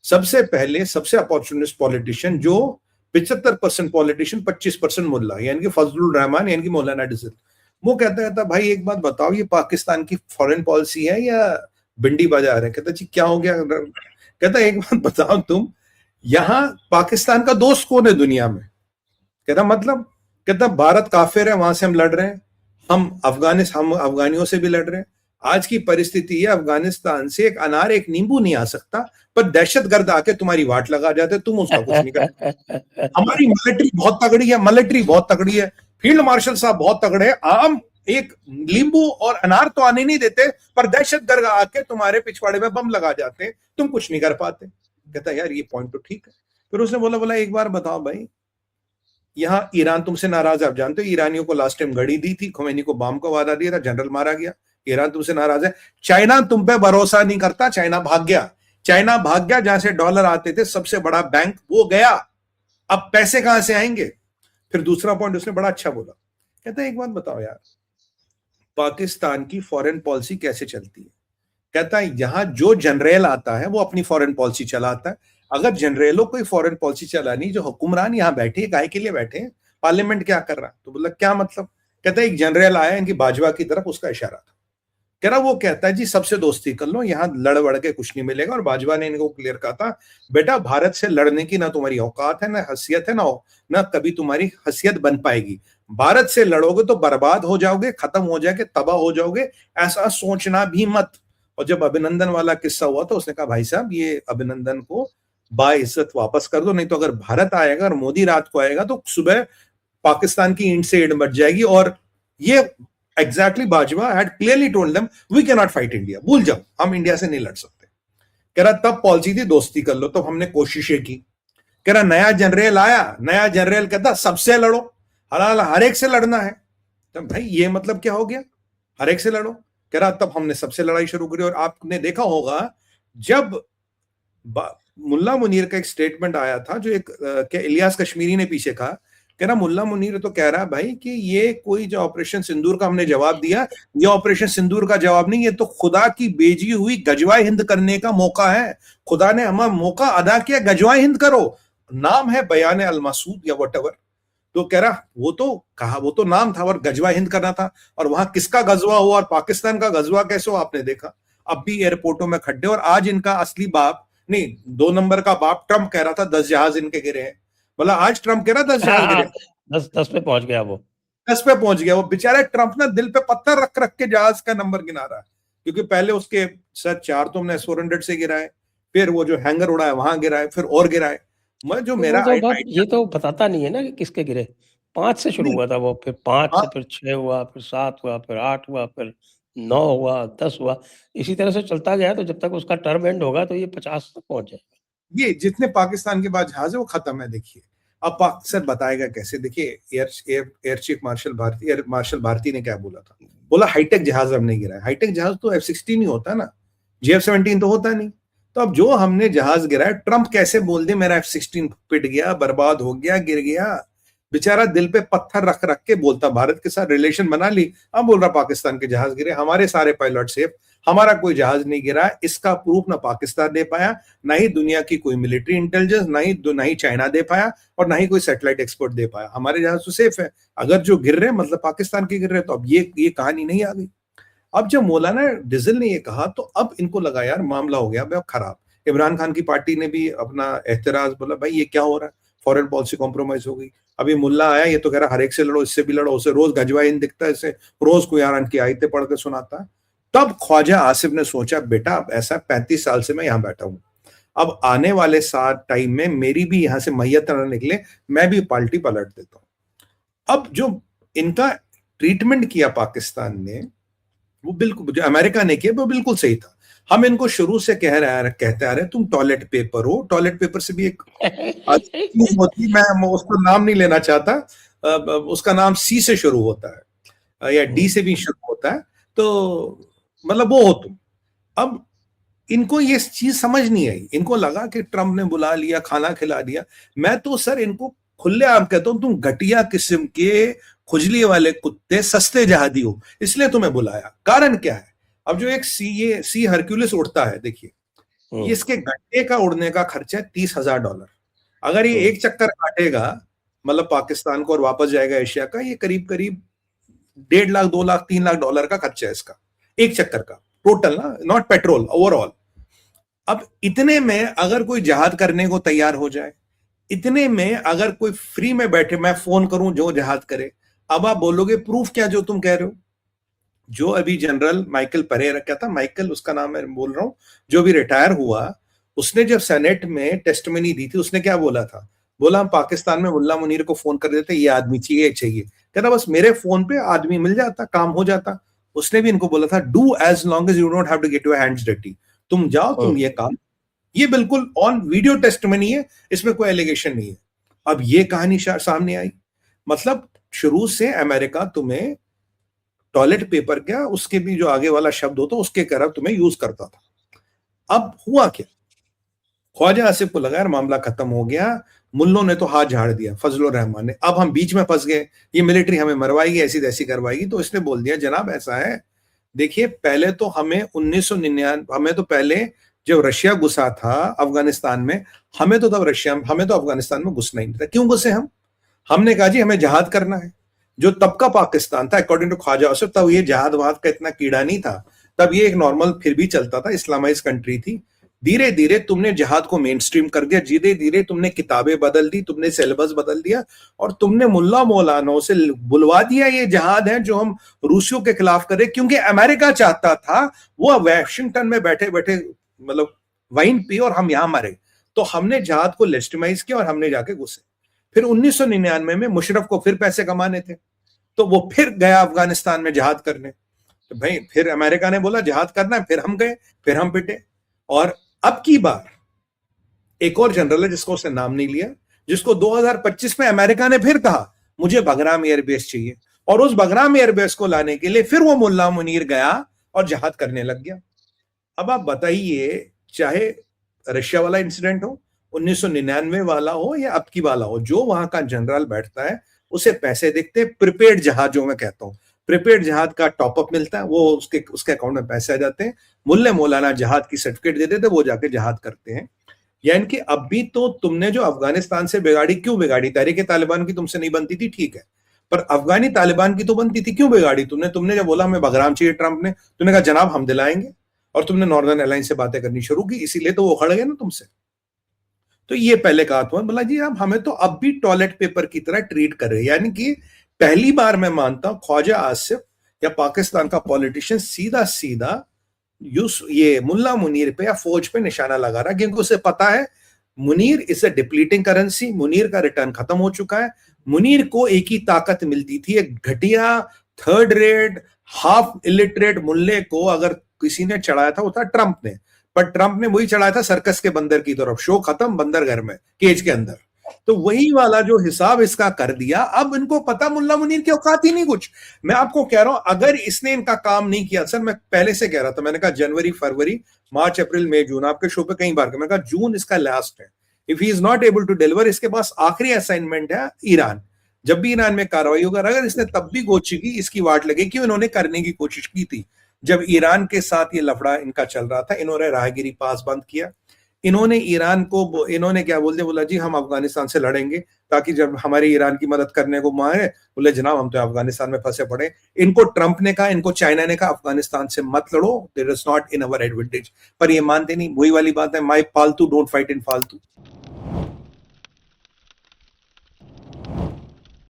सबसे पहले सबसे अपॉर्चुनिस्ट पॉलिटिशियन जो 75% पॉलिटिशियन, 25% मुल्ला, यानी कि फजलुर रहमान यानी कि मौलाना डिजिल। वो कहता भाई एक बात बताओ, ये पाकिस्तान की फॉरेन पॉलिसी है या भिंडी बाजार है? कहता जी क्या हो गया? कहता एक बात बताओ तुम, यहां पाकिस्तान का दोस्त कौन है दुनिया में? कहता मतलब? कहता भारत काफिर है, वहां से हम लड़ रहे हैं, हम अफगानियों से भी लड़ रहे हैं। आज की परिस्थिति है, अफगानिस्तान से एक अनार एक नींबू नहीं आ सकता, पर दहशतगर्द आके तुम्हारी वाट लगा जाते, तुम उसका कुछ नहीं कर। हमारी मिलिट्री बहुत तगड़ी है, मिलिट्री बहुत तगड़ी है, फील्ड मार्शल साहब बहुत तगड़े हैं, आम एक नींबू और अनार तो आने नहीं देते, पर दहशतगर्द आके तुम्हारे पिछवाड़े में बम लगा जाते हैं, तुम कुछ नहीं कर पाते। कहता यार ये पॉइंट तो ठीक है। फिर उसने बोला एक बार बताओ भाई, यहां ईरान तुमसे नाराज है, आप जानते हो ईरानियों को लास्ट टाइम घड़ी दी थी, खोमेनी को बम का वादा दिया था, जनरल मारा गया, ईरान तुमसे नाराज है। चाइना तुम पे भरोसा नहीं करता, चाइना भाग गया, चाइना भाग गया, जहां से डॉलर आते थे, सबसे बड़ा बैंक वो गया, अब पैसे कहां से आएंगे? फिर दूसरा पॉइंट उसने बड़ा अच्छा बोला, कहता है एक बात बताओ यार, पाकिस्तान की फॉरेन पॉलिसी कैसे चलती है? कहता है यहां जो जनरल आता है वो अपनी फॉरेन पॉलिसी चलाता है, अगर जनरलों कोई फॉरेन पॉलिसी चलानी, जो हुक्मरान यहां बैठे हैं काहे के लिए बैठे हैं, पार्लियामेंट क्या कर रहा है? तो बोला क्या मतलब? कहता है एक जनरल आया इनकी बाजवा की तरफ, उसका इशारा था, कह रहा वो कहता है जी सबसे दोस्ती कर लो, यहां लड़ वड़ के कुछ नहीं मिलेगा। और बाजवा ने इनको क्लियर कहा था, बेटा भारत से लड़ने की ना तुम्हारी औकात है, ना हैसियत है, ना कभी तुम्हारी हैसियत बन पाएगी। भारत से लड़ोगे तो बर्बाद हो जाओगे, खत्म हो जाओगे, तबाह हो जाओगे, ऐसा सोचना भी मत। और जब अभिनंदन वाला किस्सा हुआ तो उसने कहा भाई साहब ये अभिनंदन को बाइज्जत वापस कर दो, नहीं तो अगर भारत आएगा और मोदी रात को आएगा तो सुबह पाकिस्तान की ईंट से ईंट बच जाएगी। और ये exactly Bajwa had clearly told them we can not fight India, भूल जाओ हम इंडिया से नहीं लड़ सकते। कह रहा तब पॉलिसी थी दोस्ती कर लो, तब हमने कोशिशें की। कह रहा नया जनरल आया, नया जनरल कहता सबसे लड़ो, हर एक से लड़ना है। तो भाई ये मतलब क्या हो गया, हर एक से लड़ो? कह रहा तब हमने सबसे लड़ाई शुरू करी। और आपने देखा होगा जब मुल्ला मुनीर का एक स्टेटमेंट आया था, जो एक क्या इलियास कश्मीरी ने पीछे कहा, कह रहा मुल्ला मुनीर तो कह रहा है भाई कि ये कोई जो ऑपरेशन सिंदूर का हमने जवाब दिया, ये ऑपरेशन सिंदूर का जवाब नहीं, ये तो खुदा की भेजी हुई गजवा हिंद करने का मौका है, खुदा ने हमें मौका अदा किया, गजवा हिंद करो, नाम है बयान अल मसूद या व्हाटएवर। तो कह रहा वो तो कहा, वो तो नाम था और गजवा हिंद करना था, और वहां किसका गजवा हुआ और पाकिस्तान का गजवा कैसे हुआ आपने देखा। अब भी एयरपोर्टों में खड्डे, और आज इनका असली बाप नहीं 2 नंबर का बाप ट्रंप कह रहा था 10 जहाज इनके गिरे हैं, बोला आज ट्रंप कह रहा 10 जहाज गिरे, 10 पे पहुंच गया, वो 10 पे पहुंच गया। वो बेचारे ट्रंप ना दिल पे पत्थर रख रख के जहाज का नंबर गिना रहा है, क्योंकि पहले उसके सर 4 तो हमने S-400 से गिराए, फिर वो जो हैंगर उड़ा है वहां गिराए, फिर और गिराए। मैं जो तो मेरा ये तो बताता नहीं है ना कि किसके गिरे। 5 से शुरू हुआ था वो, फिर 5 से फिर 6 हुआ, फिर 7 हुआ, फिर 8 हुआ, फिर 9 हुआ, 10 हुआ, इसी तरह से चलता गया। तो जब तक उसका टर्म एंड होगा तो ये 50 तक पहुंच जाएगा। ये जितने पाकिस्तान के बाद जहाज है वो खत्म है। देखिए अब पाकिस्तान बताएगा कैसे। देखिए air chief marshal Bharti, air marshal Bharti ने क्या बोला था, बोला हाईटेक जहाज हमने गिराया। हाईटेक जहाज तो F-16 ही होता है ना, JF-17 तो होता नहीं। तो अब जो हमने जहाज गिराया, ट्रंप कैसे बोल दे मेरा F-16 पिट गया, बर्बाद हो गया, गिर गया। बेचारा दिल पे पत्थर रख रख के बोलता, भारत के साथ रिलेशन बना ली, अब बोल रहा पाकिस्तान के जहाज गिरे, हमारे सारे पायलट सेफ, हमारा कोई जहाज नहीं गिरा। इसका प्रूफ ना पाकिस्तान दे पाया, ना ही दुनिया की कोई मिलिट्री इंटेलिजेंस, ना ही चाइना दे पाया, और ना ही कोई सैटेलाइट एक्सपर्ट दे पाया। हमारे जहाज तो सेफ है, अगर जो गिर रहे मतलब पाकिस्तान के गिर रहे, तो अब ये कहानी नहीं आ गई। अब जब मौलाना डिजिल ने ये कहा तो अब इनको लगा यार मामला हो गया अब खराब। इमरान खान की पार्टी ने भी अपना एहतराज बोला, भाई ये क्या हो रहा है, फॉरेन पॉलिसी कॉम्प्रोमाइज हो गई। अभी मुल्ला आया, ये तो कह रहा हर एक से लड़ो, इससे भी लड़ो, उसे रोज गजवा हिंद दिखता है, इसे रोज कुरान की आयतें पढ़ के सुनाता है। तब ख्वाजा आसिफ ने सोचा बेटा अब ऐसा 35 साल से मैं यहां बैठा हूं, अब आने वाले 7 टाइम में मेरी भी यहां से मैयत न निकले, मैं भी पार्टी पलट देता हूं। अब जो इनका ट्रीटमेंट किया पाकिस्तान ने, वो बिल्कुल जो अमेरिका ने किया वो बिल्कुल सही था। हम इनको शुरू से कहते आ रहे तुम टॉयलेट पेपर हो। टॉयलेट पेपर से भी एक होती, मैं उसका नाम नहीं लेना चाहता, उसका नाम C से शुरू होता है या D से भी शुरू होता है, तो मतलब वो हो तुम। अब इनको ये चीज समझ नहीं आई, इनको लगा कि ट्रंप ने बुला लिया, खाना खिला दिया। मैं तो सर इनको खुलेआम कहता हूं, तुम घटिया किस्म के खुजली वाले कुत्ते, सस्ते जहादी हो, इसलिए तुम्हें बुलाया। कारण क्या है? अब जो एक सी हरक्यूलिस उड़ता है, देखिए इसके घंटे का उड़ने का खर्चा है $30,000। अगर ये एक चक्कर काटेगा मतलब पाकिस्तान को और वापस जाएगा एशिया का, ये करीब करीब 1.5 लाख, 2 लाख, $3 लाख का खर्चा है इसका एक चक्कर का, टोटल ना, नॉट पेट्रोल, ओवरऑल। अब इतने में अगर कोई जहाज करने को तैयार हो जाए, इतने में अगर कोई फ्री में बैठे, मैं फोन करूं जो जहाज करे, अब आप बोलोगे प्रूफ क्या जो तुम कह रहे हो? जो अभी जनरल माइकल परेरा, क्या था माइकल उसका नाम है, बोल रहा हूं, जो भी रिटायर हुआ, उसने जब सेनेट में टेस्टमनी दी थी, उसने क्या बोला था? बोला हम पाकिस्तान में मुल्ला मुनीर को फोन कर देते, ये आदमी चाहिए चाहिए, कहता बस मेरे फोन पे आदमी मिल जाता, काम हो जाता। उसने भी इनको बोला था do as long as you don't have to get your hands dirty, तुम जाओ तुम ये काम, ये बिल्कुल ऑन वीडियो टेस्टमनी है, इसमें कोई एलिगेशन नहीं है। अब ये कहानी सामने आई, मतलब शुरू से अमेरिका तुम्हें टॉयलेट पेपर क्या, उसके भी जो आगे वाला शब्द होता उसके तरफ तुम्हें यूज करता था। अब हुआ क्या, ख्वाजा आसिफ को लगा यार मामला खत्म हो गया, मुल्लों ने तो हाथ झाड़ दिया, फजलुर रहमान ने, अब हम बीच में फंस गए, ये मिलिट्री हमें मरवाएगी, ऐसी तैसी करवाएगी। तो इसने बोल दिया जनाब ऐसा है, देखिए पहले तो हमें 1999, हमें तो पहले जब रशिया घुसा था अफगानिस्तान में, हमें तो अफगानिस्तान में घुसना ही नहीं था। क्यों घुसे हम? हमने कहा जी हमें जहाद करना है। जो तब का पाकिस्तान था अकॉर्डिंग टू ख्वाजा आसिफ, तब ये जहाद वहाद का इतना कीड़ा नहीं था, तब ये एक नॉर्मल फिर भी चलता था, इस्लामाइज कंट्री थी। धीरे धीरे तुमने जहाद को मेन स्ट्रीम कर दिया, धीरे धीरे तुमने किताबें बदल दी, तुमने सिलेबस बदल दिया, और तुमने मुल्ला मौलानों से बुलवा दिया ये जहाद है जो हम रूसियों के खिलाफ करें, क्योंकि अमेरिका चाहता था वो वाशिंगटन में बैठे बैठे मतलब वाइन पी और हम यहां मरे। तो हमने जहाद को लेजिटिमाइज किया और हमने जाके घुसे। फिर 1999 में मुशर्रफ को फिर पैसे कमाने थे, तो वो फिर गया अफगानिस्तान में जहाद करने। तो भाई फिर अमेरिका ने बोला जहाद करना है, फिर हम गए, फिर हम पिटे। और अब की बार एक और जनरल है जिसको उसने नाम नहीं लिया, जिसको 2025 में अमेरिका ने फिर कहा मुझे बगराम एयरबेस चाहिए, और उस बगराम एयरबेस को लाने के लिए फिर वो मुल्ला मुनीर गया और जहाद करने लग गया। अब आप बताइए, चाहे रशिया वाला इंसिडेंट हो, 1999 वाला हो या अब की वाला हो, जो वहां का जनरल बैठता है उसे पैसे दिखते, प्रीपेड जहाज जो मैं कहता हूं, प्रीपेड जहाज का टॉपअप मिलता है, वो उसके अकाउंट में पैसे आ जाते हैं, मुल्ले मौलाना जहाज की सर्टिफिकेट दे देते, वो जाके जहाद करते हैं। यानी कि अभी तो तुमने जो अफगानिस्तान से बिगाड़ी, क्यों बिगाड़ी? तहरीक तालिबान की तुमसे नहीं बनती थी, ठीक है, पर अफगानी तालिबान की तो बनती थी, क्यों बिगाड़ी तुमने जब बोला हमें बगराम चाहिए ट्रंप ने, तुमने कहा जनाब हम दिलाएंगे, और तुमने नॉर्दर्न अलायंस से बातें करनी शुरू की, इसीलिए तो वो खड़ गए ना तुमसे। तो ये पहले कहा था, बोला जी आप हमें तो अब भी टॉयलेट पेपर की तरह ट्रीट कर रहे हैं। यानी कि पहली बार मैं मानता हूं ख्वाजा आसिफ या पाकिस्तान का पॉलिटिशियन सीधा सीधा ये मुल्ला मुनीर पे या फौज पे निशाना लगा रहा, क्योंकि उसे पता है Munir is a depleting currency, Munir का रिटर्न खत्म हो चुका है। मुनीर को एक ही ताकत मिलती थी, एक घटिया थर्ड रेट हाफ इलिटरेट मुल्ले को अगर किसी ने चढ़ाया था वो था ट्रंप ने, पर ट्रंप ने वही चढ़ाया था सर्कस के बंदर की तरफ, शो खत्म, बंदर घर में केज के अंदर। तो वही वाला जो हिसाब इसका कर दिया, अब इनको पता मुल्ला मुनीर की औकात ही नहीं कुछ। मैं आपको कह रहा हूं अगर इसने इनका काम नहीं किया, सर मैं पहले से कह रहा था, मैंने कहा जनवरी फरवरी मार्च अप्रैल मई जून, आपके शो पे कई बार मैंने कहा जून इसका लास्ट है। If he is not able to deliver, इसके पास आखिरी असाइनमेंट है ईरान। जब भी ईरान में कार्रवाई होगा, अगर इसने तब भी गोची की, इसकी वाट लगे, क्यों इन्होंने करने की कोशिश की थी जब ईरान के साथ ये लफड़ा इनका चल रहा था, इन्होंने राहगिरी पास बंद किया, इन्होंने ईरान को, इन्होंने क्या बोल दिया, बोला जी हम अफगानिस्तान से लड़ेंगे, ताकि जब हमारे ईरान की मदद करने को मारे, बोले जनाब हम तो अफगानिस्तान में फंसे पड़े। इनको ट्रंप ने कहा, इनको चाइना ने कहा अफगानिस्तान से मत लड़ो, there is not in our advantage, पर ये मानते नहीं। वही वाली बात है, माई फालतू डोंट फाइट इन फालतू।